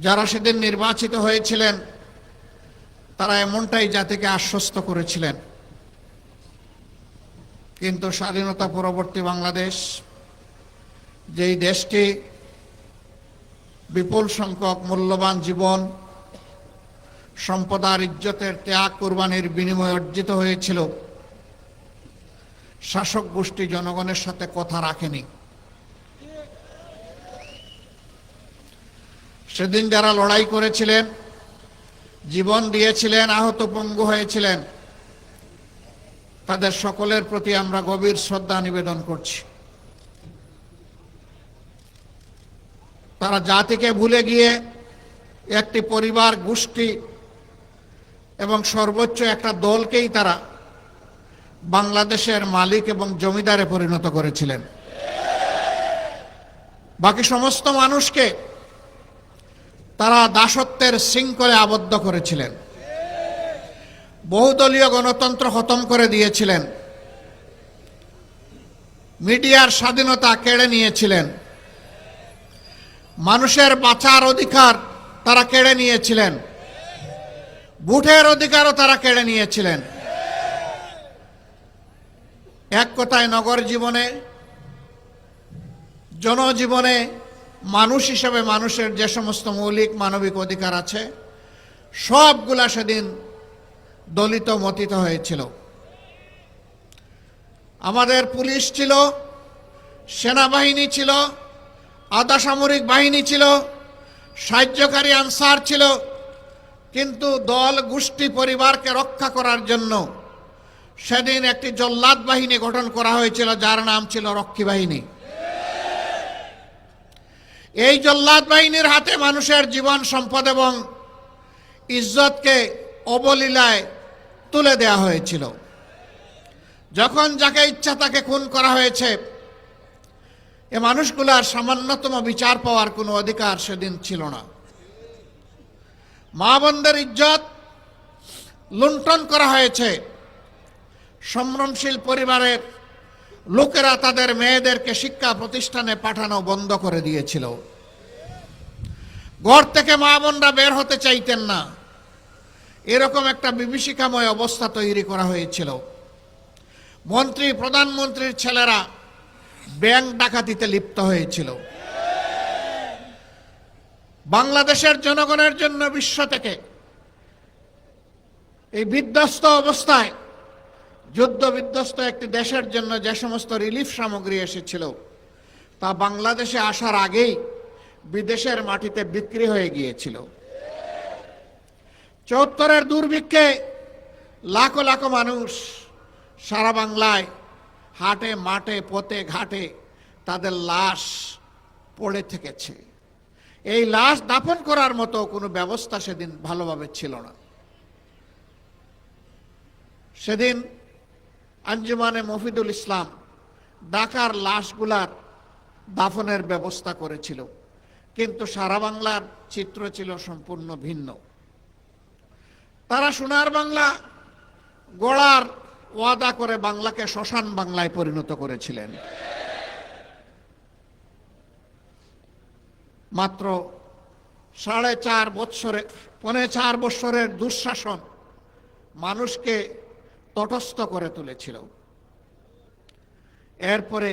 S1: যারা সেদিন নির্বাচিত হয়েছিলেন তারা এমনটাই জাতিকে আশ্বস্ত করেছিলেন। কিন্তু স্বাধীনতা পরবর্তী বাংলাদেশ, যেই দেশটি বিপুল সংখ্যক মূল্যবান জীবন, সম্পদ আর ইজ্জতের ত্যাগ কুরবানির বিনিময়ে অর্জিত হয়েছিল, শাসক গোষ্ঠী জনগণের সাথে কথা রাখেনি। সেদিন যারা লড়াই করেছিলেন, জীবন দিয়েছিলেন, আহত পঙ্গু হয়েছিলেন, তাদের সকলের প্রতি আমরা গভীর শ্রদ্ধা নিবেদন করছি। তারা জাতিকে ভুলে গিয়ে একটি পরিবার, গোষ্ঠী এবং সর্বোচ্চ একটা দলকেই তারা বাংলাদেশের মালিক এবং জমিদারে পরিণত করেছিলেন। বাকি সমস্ত মানুষকে তারা দাসত্বের শৃঙ্খলে আবদ্ধ করেছিলেন, বহুদলীয় গণতন্ত্র খতম করে দিয়েছিলেন, মিডিয়ার স্বাধীনতা কেড়ে নিয়েছিলেন, মানুষের বাঁচার অধিকার তারা কেড়ে নিয়েছিলেন, ভোটের অধিকারও তারা কেড়ে নিয়েছিলেন। এক কথায় নগর জীবনে, জনজীবনে মানুষ হিসেবে মানুষের যে সমস্ত মৌলিক মানবিক অধিকার আছে সবগুলা সেদিন দলিত মতিত হয়েছিল। আমাদের পুলিশ ছিল, সেনাবাহিনী ছিল, আধা সামরিক বাহিনী ছিল, সাহায্যকারী আনসার ছিল, কিন্তু দল, গোষ্ঠী, পরিবারকে রক্ষা করার জন্য সেদিন একটি জল্লাদ বাহিনী গঠন করা হয়েছিল, যার নাম ছিল রক্ষী বাহিনী। এই জল্লাদ বাহিনীর হাতে মানুষের জীবন, সম্পদ এবং ইজ্জতকে অবলীলায় তুলে দেয়া হয়েছিল। যখন যাকে ইচ্ছা তাকে খুন করা হয়েছে, এ মানুষগুলার সামান্যতম বিচার পাওয়ার কোনো অধিকার সেদিন ছিল না। মা বোনদের ইজ্জত লুণ্ঠন করা হয়েছে। সম্ভ্রমশীল পরিবারের লোকেরা তাদের মেয়েদেরকে শিক্ষা প্রতিষ্ঠানে পাঠানো বন্ধ করে দিয়েছিল। ঘর থেকে মা বোনরা বের হতে চাইতেন না, এরকম একটা বিভীষিকাময় অবস্থা তৈরি করা হয়েছিল। মন্ত্রী, প্রধানমন্ত্রীর ছেলেরা ব্যাংক ডাকাতিতে লিপ্ত হয়েছিল। বাংলাদেশের জনগণের জন্য বিশ্ব থেকে এই বিধ্বস্ত অবস্থায়, যুদ্ধ বিধ্বস্ত একটি দেশের জন্য যে সমস্ত রিলিফ সামগ্রী এসেছিল তা বাংলাদেশে আসার আগেই বিদেশের মাটিতে বিক্রি হয়ে গিয়েছিল। ৭৪-এর দুর্ভিক্ষে লাখো লাখো মানুষ সারা বাংলায় হাটে, মাঠে, পথে, ঘাটে তাদের লাশ পড়ে থেকেছে। এই লাশ দাফন করার মতো কোনো ব্যবস্থা সেদিন ভালোভাবে ছিল না। সেদিন আঞ্জুমানে মফিদুল ইসলাম ঢাকার লাশগুলার দাফনের ব্যবস্থা করেছিল, কিন্তু সারা বাংলার চিত্র ছিল সম্পূর্ণ ভিন্ন। তারা সোনার বাংলা গড়ার ওয়াদা করে বাংলাকে শ্মশান বাংলায় পরিণত করেছিলেন। মাত্র 4.5 বছরের দুঃশাসন মানুষকে
S6: তটস্থ করে তুলেছিল। এরপরে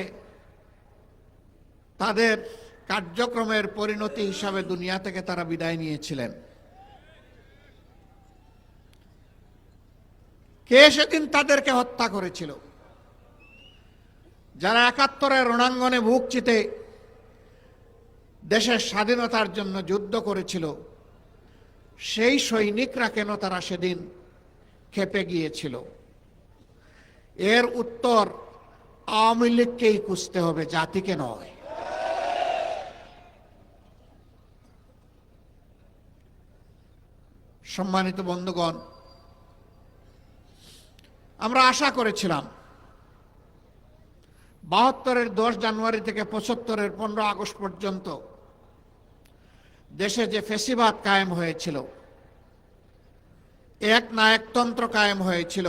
S6: তাদের কার্যক্রমের পরিণতি হিসাবে দুনিয়া থেকে তারা বিদায় নিয়েছিলেন। কে সেদিন তাদেরকে হত্যা করেছিল? যারা ৭১-এর রণাঙ্গনে বুক চিতে দেশের স্বাধীনতার জন্য যুদ্ধ করেছিল, সেই সৈনিকরা কেন তারা সেদিন ক্ষেপে গিয়েছিল? এর উত্তর আওয়ামী লীগকেই খুঁজতে হবে, জাতিকে নয়। সম্মানিত বন্ধুগণ, আমরা আশা করেছিলাম ৭২-এর ১০ জানুয়ারি থেকে ৭৫-এর ১৫ আগস্ট পর্যন্ত দেশে যে ফ্যাসিবাদ কায়েম হয়েছিল, এক নায়কতন্ত্র কায়েম হয়েছিল,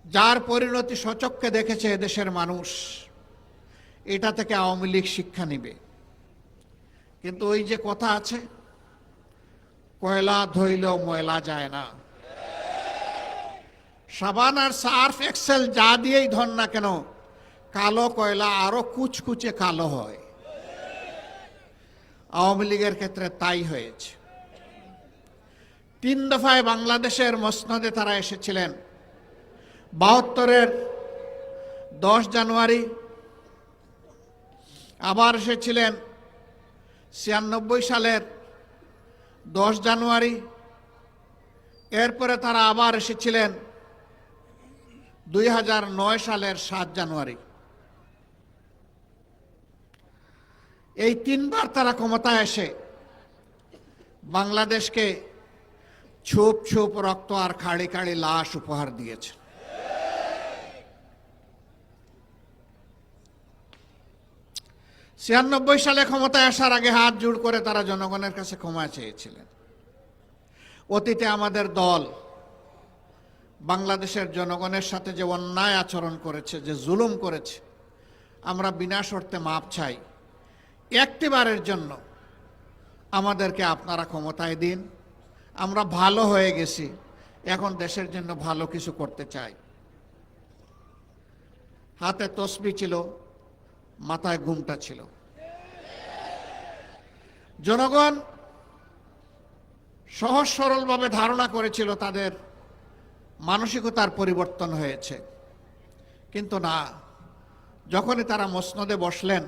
S6: যার পরিণতি সচক্ষে দেখেছে দেশের মানুষ, এটা থেকে আওয়ামী লীগ শিক্ষা নিবে। কিন্তু ওই যে কথা আছে, কয়লা ধইলেও ময়লা যায় না। সাবান আর সার্ফ এক্সেল যা দিয়েই ধর না কেন, কালো কয়লা আরো কুচকুচে কালো হয়। আওয়ামী লীগের ক্ষেত্রে তাই হয়েছে। ৩ দফায় বাংলাদেশের মসনদে তারা এসেছিলেন। ৭২-এর ১০ জানুয়ারি, আবার এসেছিলেন ৯৬ সালের ১০ জানুয়ারি, এরপরে তারা আবার এসেছিলেন ২০০৯ সালের ৭ জানুয়ারি। এই ৩ বার তারা ক্ষমতায় এসে বাংলাদেশকে ছোপ ছোপ রক্ত আর খাড়ি খাড়ি লাশ উপহার দিয়েছে। ৯৬ সালে ক্ষমতায় আসার আগে হাত জোড় করে তারা জনগণের কাছে ক্ষমা চেয়েছিলেন। অতীতে আমাদের দল বাংলাদেশের জনগণের সাথে যে অন্যায় আচরণ করেছে, যে জুলুম করেছে, আমরা বিনা শর্তে মাপ চাই। একটিবারের জন্য আমাদেরকে আপনারা ক্ষমতায় দিন, আমরা ভালো হয়ে গেছি, এখন দেশের জন্য ভালো কিছু করতে চাই। হাতে তসবি ছিল, মাথায় ঘুমটা ছিল। জনগণ সহজ সরলভাবে ধারণা করেছিল তাদের মানসিকতার পরিবর্তন হয়েছে, কিন্তু না। যখনই তারা মসনদে বসলেন,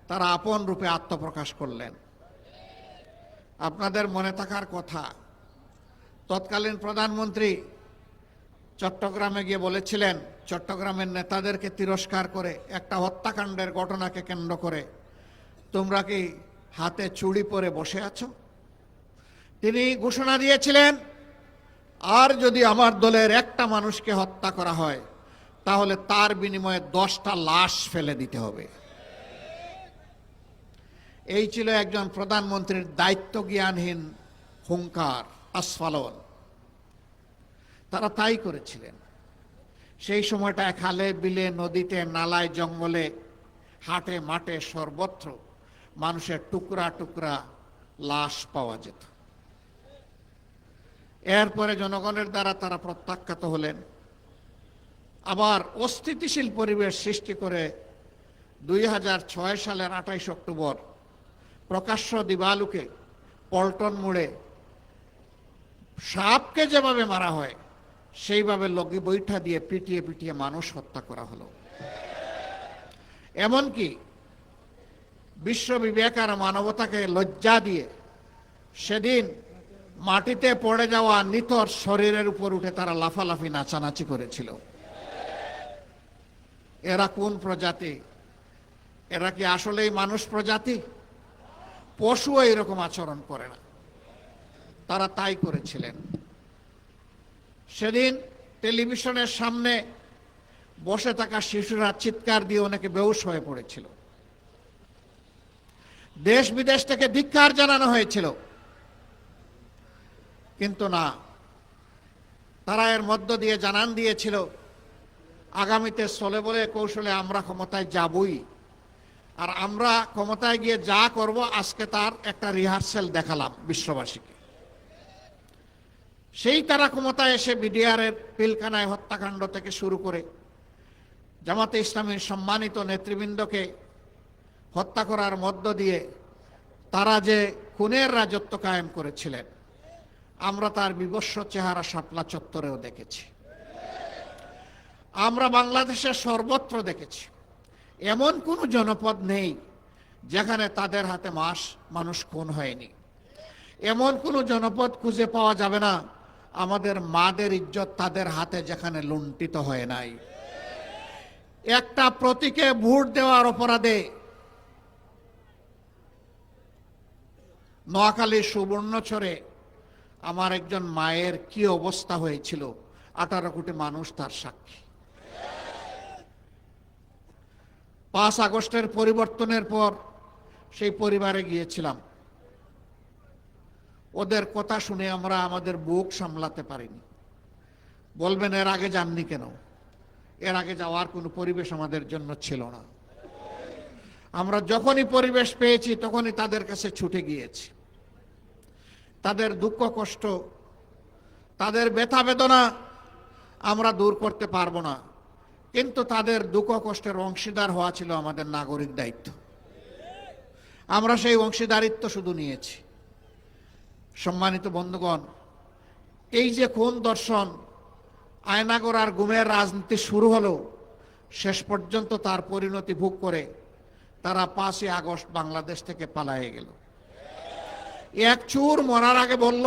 S6: তারা আপন রূপে আত্মপ্রকাশ করলেন। আপনাদের মনে থাকার কথা, তৎকালীন প্রধানমন্ত্রী চট্টগ্রামে গিয়ে বলেছিলেন, চট্টগ্রামের নেতাদেরকে তিরস্কার করে, একটা হত্যাকাণ্ডের ঘটনাকে কেন্দ্র করে, তোমরা কি হাতে চুড়ি পরে বসে আছো? তিনি ঘোষণা দিয়েছিলেন, আর যদি আমার দলের একটা মানুষকে হত্যা করা হয়, তাহলে তার বিনিময়ে 10টা লাশ ফেলে দিতে হবে। এই ছিল একজন প্রধানমন্ত্রীর দায়িত্ব জ্ঞানহীন হুঙ্কার, আস্ফালন। তারা তাই করেছিলেন। সেই সময়টা খালে বিলে, নদীতে, নালায়, জঙ্গলে, হাটে মাঠে সর্বত্র মানুষের টুকরা টুকরা লাশ পাওয়া যেত। এরপরে জনগণের দ্বারা তারা প্রত্যাখ্যাত হলেন। আবার অস্থিতিশীল পরিবেশ সৃষ্টি করে ২০০৬ সালের ২৮ অক্টোবর প্রকাশ্য দিবালুকে পল্টন মোড়ে সাপকে যেভাবে মারা হয়, সেইভাবে লগি বৈঠা দিয়ে পিটিয়ে পিটিয়ে মানুষ হত্যা করা হলো। এমনকি বিশ্ব বিবেক আর মানবতাকে লজ্জা দিয়ে সেদিন মাটিতে পড়ে যাওয়া নিথর শরীরের উপর উঠে তারা লাফালাফি নাচানাচি করেছিল। এরা কোন প্রজাতি? এরা কি আসলেই মানুষ প্রজাতি? পশুও এরকম আচরণ করে না। তারা তাই করেছিলেন। সেদিন টেলিভিশনের সামনে বসে থাকা শিশুরা চিৎকার দিয়ে অনেকে বেহুশ হয়ে পড়েছিল। দেশ বিদেশ থেকে ধিক্কার জানানো হয়েছিল, কিন্তু না, তারা এর মধ্য দিয়ে জানান দিয়েছিল, আগামীতে চলে বলে কৌশলে আমরা ক্ষমতায় যাবই, আর আমরা ক্ষমতায় গিয়ে যা করব আজকে তার একটা রিহার্সেল দেখালাম বিশ্ববাসীকে। সেই তারা ক্ষমতায় এসে বিডিআরের পিলখানায় হত্যাকাণ্ড থেকে শুরু করে জামাতে ইসলামীর সম্মানিত নেতৃবৃন্দকে হত্যা করার মধ্য দিয়ে তারা যে খুনের রাজত্ব কায়েম করেছিলেন, আমরা তার বিভৎস চেহারা শাপলা চত্বরেও দেখেছি। আমরা বাংলাদেশের সর্বত্র দেখেছি। এমন কোনো জনপদ নেই যেখানে তাদের হাতে মানুষ খুন হয়নি। এমন কোনো জনপদ খুঁজে পাওয়া যাবে না আমাদের মাদের ইজ্জত তাদের হাতে যেখানে লুণ্ঠিত হয় নাই। একটা প্রতীকে ভোট দেওয়ার অপরাধে নোয়াখালীর সুবর্ণচরে আমার একজন মায়ের কি অবস্থা হয়েছিল, 18 কোটি মানুষ তার সাক্ষী। 5 আগস্টের পরিবর্তনের পর সেই পরিবারে গিয়েছিলাম। ওদের কথা শুনে আমরা আমাদের বুক সামলাতে পারিনি। বলবেন এর আগে যাননি কেন? এর আগে যাওয়ার কোনো পরিবেশ আমাদের জন্য ছিল না। আমরা যখনই পরিবেশ পেয়েছি তখনই তাদের কাছে ছুটে গিয়েছি। তাদের দুঃখ কষ্ট, তাদের ব্যথা বেদনা আমরা দূর করতে পারবো না, কিন্তু তাদের দুঃখ কষ্টের অংশীদার হওয়া ছিল আমাদের নাগরিক দায়িত্ব। আমরা সেই অংশীদারিত্ব শুধু নিয়েছি। সম্মানিত বন্ধুগণ, এই যে খুন দর্শন, আয়নাগড়ার গুমের রাজনীতি শুরু হলো, শেষ পর্যন্ত তার পরিণতি ভোগ করে তারা 5ই আগস্ট বাংলাদেশ থেকে পালিয়ে গেল। এক চুর মরার আগে বলল,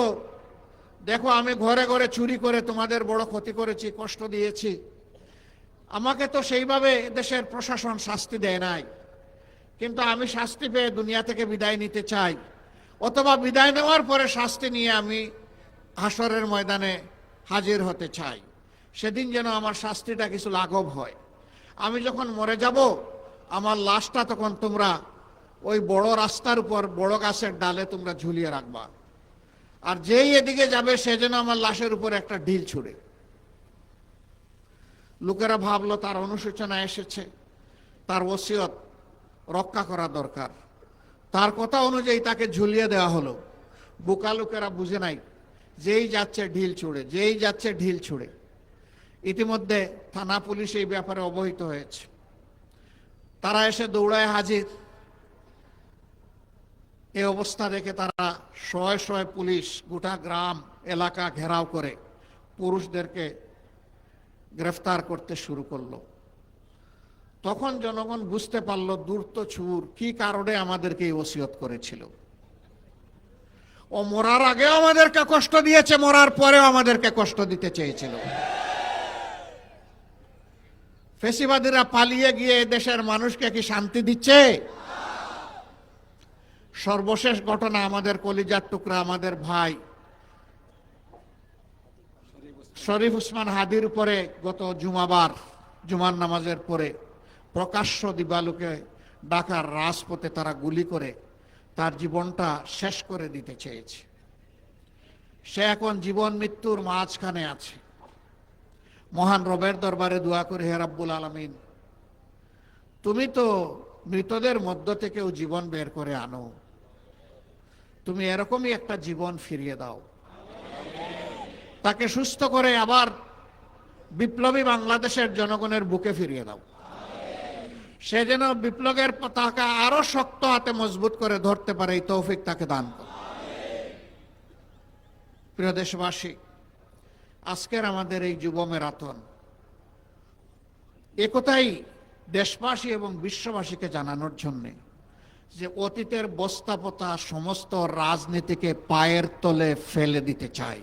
S6: দেখো আমি ঘরে ঘরে চুরি করে তোমাদের বড় ক্ষতি করেছি, কষ্ট দিয়েছি। আমাকে তো সেইভাবে দেশের প্রশাসন শাস্তি দেয় নাই, কিন্তু আমি শাস্তি পেয়ে দুনিয়া থেকে বিদায় নিতে চাই, অথবা বিদায় নেওয়ার পরে শাস্তি নিয়ে আমি হাসরের ময়দানে হাজির হতে চাই। সেদিন যেন আমার শাস্তিটা কিছু লাঘব হয়। আমি যখন মরে যাব, আমার লাশটা তখন তোমরা ওই বড় রাস্তার উপর বড় গাছের ডালে তোমরা ঝুলিয়ে রাখবা, আর যেই এদিকে যাবে সে যেন আমার লাশের উপর একটা ঢিল ছুড়ে। লোকেরা ভাবলো তার অনুশোচনা এসেছে, তার ওসিয়ত রক্ষা করা দরকার। তার কথা অনুযায়ী তাকে ঝুলিয়ে দেওয়া হলো। বোকা লোকেরা বুঝে নাই, যেই যাচ্ছে ঢিল ছুড়ে, যেই যাচ্ছে ঢিল ছুড়ে। ইতিমধ্যে থানা পুলিশ এই ব্যাপারে অবহিত হয়েছে। তারা এসে দৌড়ায় হাজির। এই অবস্থা দেখে তারা শয়ে শয়ে পুলিশ গোটা গ্রাম এলাকা ঘেরাও করে পুরুষদেরকে গ্রেফতার করতে শুরু করলো। তখন জনগণ বুঝতে পারলো দুর্ত চুর কি কারণে আমাদেরকে এই ওসিয়ত করেছিল। ও মরার আগেও আমাদেরকে কষ্ট দিয়েছে, মরার পরেও আমাদেরকে কষ্ট দিতে চেয়েছিল। ফেসিবাদীরা পালিয়ে গিয়ে দেশের মানুষকে কি শান্তি দিচ্ছে? সর্বশেষ ঘটনা, আমাদের কলিজার টুকরা আমাদের ভাই শরীফ উসমান হাদির উপরে গত জুমার নামাজের পরে প্রকাশ্য দিবালোকে ঢাকার রাজপথে তারা গুলি করে তার জীবনটা শেষ করে দিতে চেয়েছে। সে এখন জীবন মৃত্যুর মাঝখানে আছে। মহান রবের দরবারে দোয়া করে, হে রাব্বুল আলামিন, তুমি তো মৃতদের মধ্য থেকেও জীবন বের করে আনো, তুমি এরকমই একটা জীবন ফিরিয়ে দাও, তাকে সুস্থ করে আবার বিপ্লবী বাংলাদেশের জনগণের বুকে ফিরিয়ে দাও। সে যেন বিপ্লবের পতাকা আরো শক্ত হাতে মজবুত করে ধরতে পারে, এই তৌফিক তাকে দান করো। প্রিয় দেশবাসী, আজকের আমাদের এই যুব ম্যারাথন একথাই দেশবাসী এবং বিশ্ববাসীকে জানানোর জন্যে যে অতীতের বস্তাপতা সমস্ত রাজনীতিকে পায়ের তলে ফেলে দিতে চাই।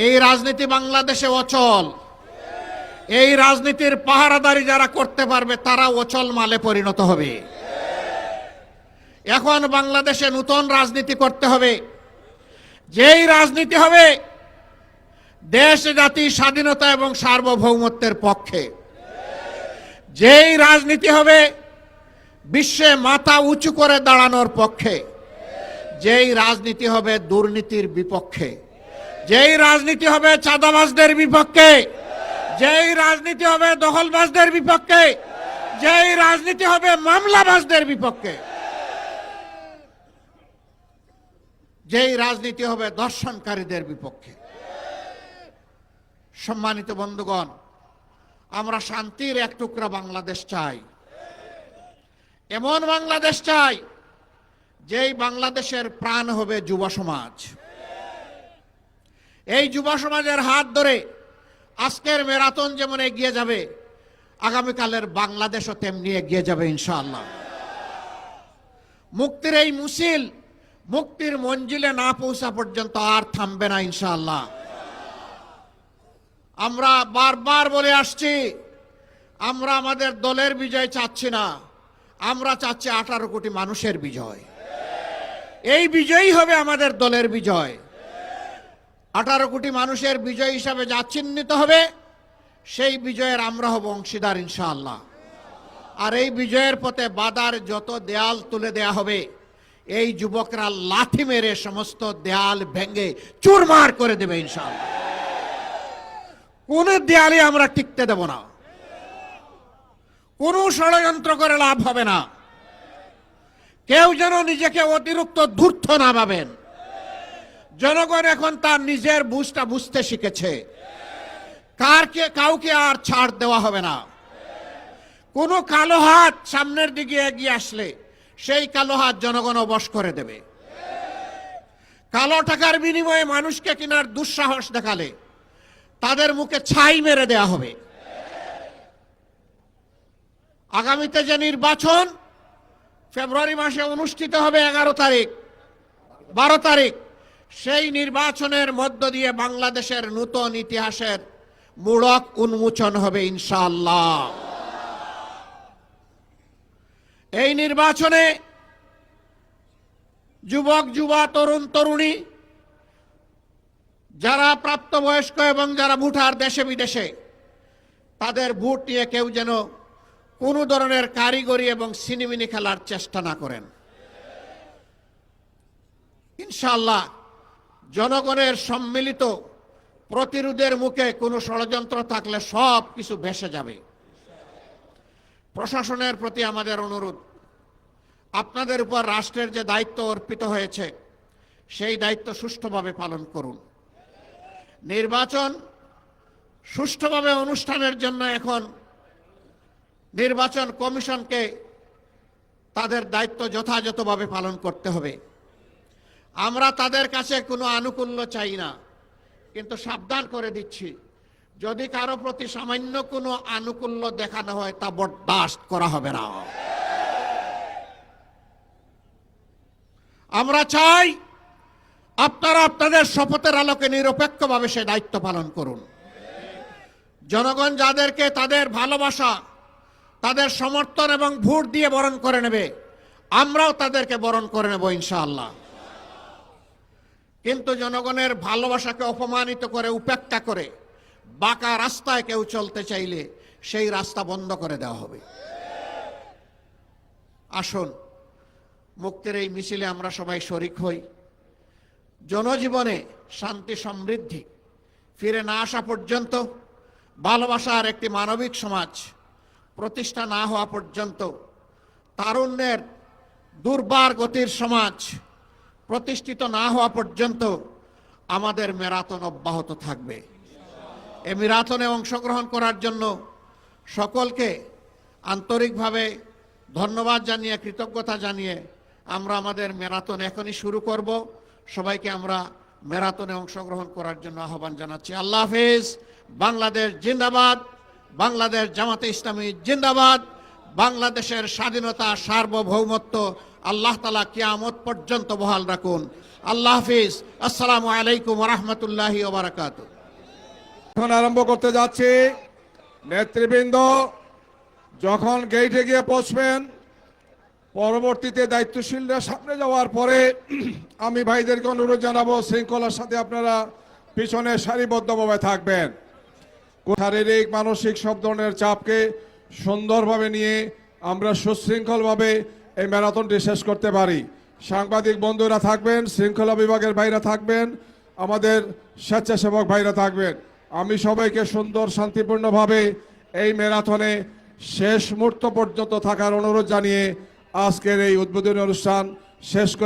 S6: এই রাজনীতি বাংলাদেশে অচল। এই রাজনীতির পাহারাদারি যারা করতে পারবে তারা অচল মালে পরিণত হবে। এখন বাংলাদেশে নতুন রাজনীতি করতে হবে, যেই রাজনীতি হবে দেশ জাতি স্বাধীনতা এবং সার্বভৌমত্বের পক্ষে, যেই রাজনীতি হবে বিশ্বে মাথা উঁচু করে দাঁড়ানোর পক্ষে, যেই রাজনীতি হবে দুর্নীতির বিপক্ষে, যেই রাজনীতি হবে চাঁদাবাজদের বিপক্ষে, যেই রাজনীতি হবে দখলবাজদের বিপক্ষে, যেই রাজনীতি হবে মামলাবাজদের বিপক্ষে, যেই রাজনীতি হবে দর্শনকারীদের বিপক্ষে। সম্মানিত বন্ধুগণ, আমরা শান্তির এক টুকরা বাংলাদেশ চাই, এমন বাংলাদেশ চাই যেই বাংলাদেশের প্রাণ হবে যুব সমাজ। এই যুব সমাজের হাত ধরে আজকের ম্যারাথন যেমন এগিয়ে যাবে, আগামীকালের বাংলাদেশও তেমনি এগিয়ে যাবে ইনশাআল্লাহ। মুক্তির এই মুসিল মুক্তির মঞ্জিলে না পৌঁছা পর্যন্ত আর থামবে না ইনশাআল্লাহ। আমরা বারবার বলে আসছি, আমরা আমাদের দলের বিজয় চাচ্ছি না, আমরা চাচ্ছি 18 কোটি মানুষের বিজয়। এই বিজয়ই হবে আমাদের দলের বিজয়। 18 কোটি মানুষের বিজয় হিসাবে যা চিহ্নিত হবে, সেই বিজয়ের আমরা হব অংশীদার ইনশাআল্লাহ। আর এই বিজয়ের পথে বাধার যত দেয়াল তুলে দেয়া হবে, এই যুবকরা লাথি মেরে সমস্ত দেয়াল ভেঙে চুরমার করে দেবে ইনশাআল্লাহ। কোন দেয়ালে আমরা টিকতে দেব না, কোন ষড়যন্ত্র করে লাভ হবে না। কেউ যেন নিজেকে অতিরিক্ত ধূর্ত না ভাবেন। জনগণ এখন তার নিজের বুঝটা বুঝতে শিখেছে, কাউকে আর ছাড় দেওয়া হবে না। কোনো কালো হাত সামনের দিকে এগিয়ে আসলে সেই কালো হাত জনগণ বশ করে দেবে। কালো টাকার বিনিময়ে মানুষকে কেনার দুঃসাহস দেখালে তাদের মুখে ছাই মেরে দেয়া হবে। আগামীতে যে নির্বাচন ফেব্রুয়ারি মাসে অনুষ্ঠিত হবে 11 তারিখ 12 তারিখ, সেই নির্বাচনের মধ্য দিয়ে বাংলাদেশের নূতন ইতিহাসের মূলক উন্মোচন হবে ইনশাআল্লাহ। এই নির্বাচনে যুবক যুবা, তরুণ তরুণী, যারা প্রাপ্তবয়স্ক এবং যারা ভোটার দেশে বিদেশে, তাদের ভোট নিয়ে কেউ যেন কোনো ধরনের কারিগরি এবং সিনেমিনি খেলার চেষ্টা না করেন। ইনশাআল্লাহ জনগণের সম্মিলিত প্রতিরোধের মুখে কোনো ষড়যন্ত্র থাকলে সব কিছু ভেসে যাবে। প্রশাসনের প্রতি আমাদের অনুরোধ, আপনাদের উপর রাষ্ট্রের যে দায়িত্ব অর্পিত হয়েছে, সেই দায়িত্ব সুষ্ঠুভাবে পালন করুন। নির্বাচন সুষ্ঠুভাবে অনুষ্ঠানের জন্য এখন নির্বাচন কমিশনকে তাদের দায়িত্ব যথাযথভাবে পালন করতে হবে। আমরা তাদের কাছে কোনো আনুকূল্য চাই না, কিন্তু সাবধান করে দিচ্ছি, যদি কারো প্রতি সামান্য কোনো আনুকূল্য দেখানো হয় তা বরদাস্ত করা হবে না। আমরা চাই আপনারা আপনাদের শপথের আলোকে নিরপেক্ষভাবে সে দায়িত্ব পালন করুন। জনগণ যাদেরকে তাদের ভালোবাসা, তাদের সমর্থন এবং ভোট দিয়ে বরণ করে নেবে, আমরাও তাদেরকে বরণ করে নেব ইনশাআল্লাহ। কিন্তু জনগণের ভালোবাসাকে অপমানিত করে, উপেক্ষা করে বাঁকা রাস্তায় কেউ চলতে চাইলে সেই রাস্তা বন্ধ করে দেওয়া হবে। আসুন মুক্তির এই মিছিলে আমরা সবাই শরিক হই। জনজীবনে শান্তি সমৃদ্ধি ফিরে না আসা পর্যন্ত, ভালোবাসার একটি মানবিক সমাজ প্রতিষ্ঠা না হওয়া পর্যন্ত, তারুণ্যের দুর্বার গতির সমাজ প্রতিষ্ঠিত না হওয়া পর্যন্ত আমাদের ম্যারাথন অব্যাহত থাকবে। এই ম্যারাথনে অংশগ্রহণ করার জন্য সকলকে আন্তরিকভাবে ধন্যবাদ জানিয়ে, কৃতজ্ঞতা জানিয়ে আমরা আমাদের ম্যারাথন এখনই শুরু করব। সবাইকে আমরা ম্যারাথনে অংশগ্রহণ করার জন্য আহ্বান জানাচ্ছি। আল্লাহ হাফেজ। বাংলাদেশ জিন্দাবাদ, বাংলাদেশ জামাতে ইসলামী জিন্দাবাদ। বাংলাদেশের স্বাধীনতা, সার্বভৌমত্ব আল্লাহ তাআলা কিয়ামত পর্যন্ত বহাল রাখুন। আল্লাহ হাফেজ। আসসালামু আলাইকুম ওয়া রাহমাতুল্লাহি ওয়া বারাকাতুহু।
S2: এখন আরম্ভ করতে যাচ্ছি। নেতৃবৃন্দ যখন গেটে গিয়ে পৌঁছবেন, পরবর্তীতে দায়িত্বশীলরা সামনে যাওয়ার পরে আমি ভাইদেরকে অনুরোধ জানাবো শৃঙ্খলার সাথে আপনারা পিছনে সারিবদ্ধভাবে থাকবেন। শারীরিক মানসিক সব ধরনের চাপকে সুন্দরভাবে নিয়ে আমরা সুশৃঙ্খলভাবে এই ম্যারাথনটি শেষ করতে পারি। সাংবাদিক বন্ধুরা থাকবেন, শৃঙ্খলা বিভাগের ভাইরা থাকবেন, আমাদের স্বেচ্ছাসেবক ভাইরা থাকবেন। আমি সবাইকে সুন্দর শান্তিপূর্ণভাবে এই ম্যারাথনে শেষ মুহূর্ত পর্যন্ত থাকার অনুরোধ জানিয়ে আজকের এই উদ্বোধনী অনুষ্ঠান শেষ করে